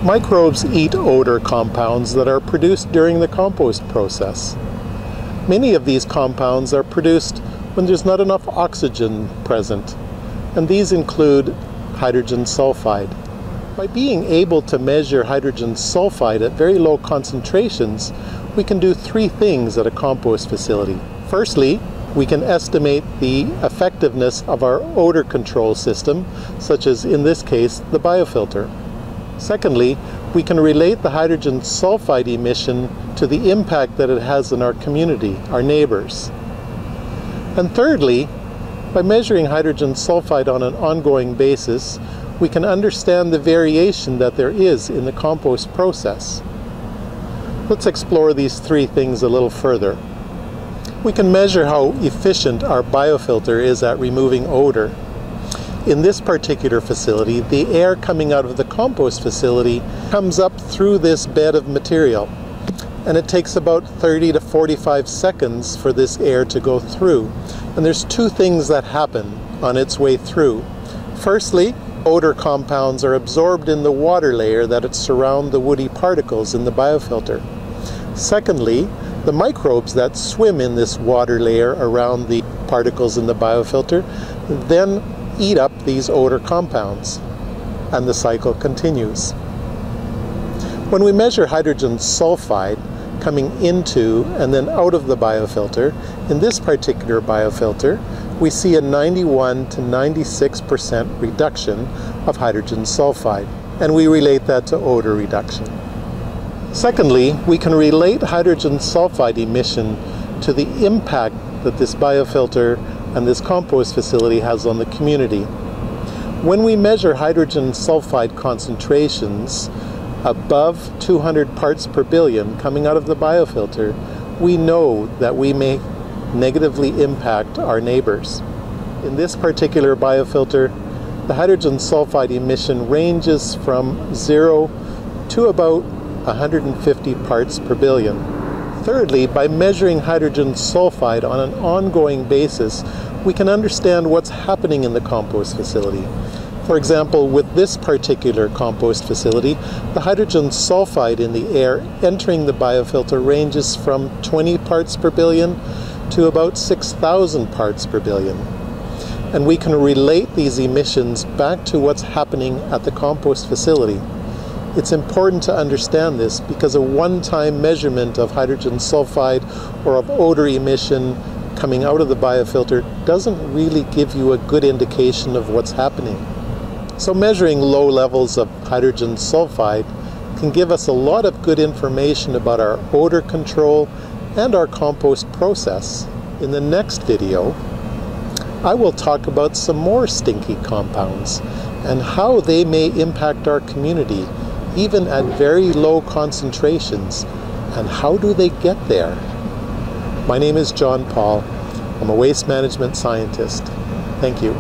Microbes eat odor compounds that are produced during the compost process. Many of these compounds are produced when there's not enough oxygen present, and these include hydrogen sulphide. By being able to measure hydrogen sulphide at very low concentrations, we can do three things at a compost facility. Firstly, we can estimate the effectiveness of our odor control system, such as in this case, the biofilter. Secondly, we can relate the hydrogen sulphide emission to the impact that it has in our community, our neighbors. And thirdly, by measuring hydrogen sulphide on an ongoing basis, we can understand the variation that there is in the compost process. Let's explore these three things a little further. We can measure how efficient our biofilter is at removing odor. In this particular facility, the air coming out of the compost facility comes up through this bed of material, and it takes about 30 to 45 seconds for this air to go through. And there's two things that happen on its way through. Firstly, odor compounds are absorbed in the water layer that surround the woody particles in the biofilter. Secondly, the microbes that swim in this water layer around the particles in the biofilter then eat up these odor compounds, and the cycle continues. When we measure hydrogen sulphide coming into and then out of the biofilter, in this particular biofilter, we see a 91 to 96% reduction of hydrogen sulphide, and we relate that to odor reduction. Secondly, we can relate hydrogen sulphide emission to the impact that this biofilter and this compost facility has on the community. When we measure hydrogen sulphide concentrations above 200 parts per billion coming out of the biofilter, we know that we may negatively impact our neighbors. In this particular biofilter, the hydrogen sulphide emission ranges from 0 to about 150 parts per billion. Thirdly, by measuring hydrogen sulphide on an ongoing basis, we can understand what's happening in the compost facility. For example, with this particular compost facility, the hydrogen sulphide in the air entering the biofilter ranges from 20 parts per billion to about 6,000 parts per billion. And we can relate these emissions back to what's happening at the compost facility. It's important to understand this because a one-time measurement of hydrogen sulphide or of odor emission coming out of the biofilter doesn't really give you a good indication of what's happening. So measuring low levels of hydrogen sulphide can give us a lot of good information about our odor control and our compost process. In the next video, I will talk about some more stinky compounds and how they may impact our community even at very low concentrations, and how do they get there? My name is John Paul. I'm a waste management scientist. Thank you.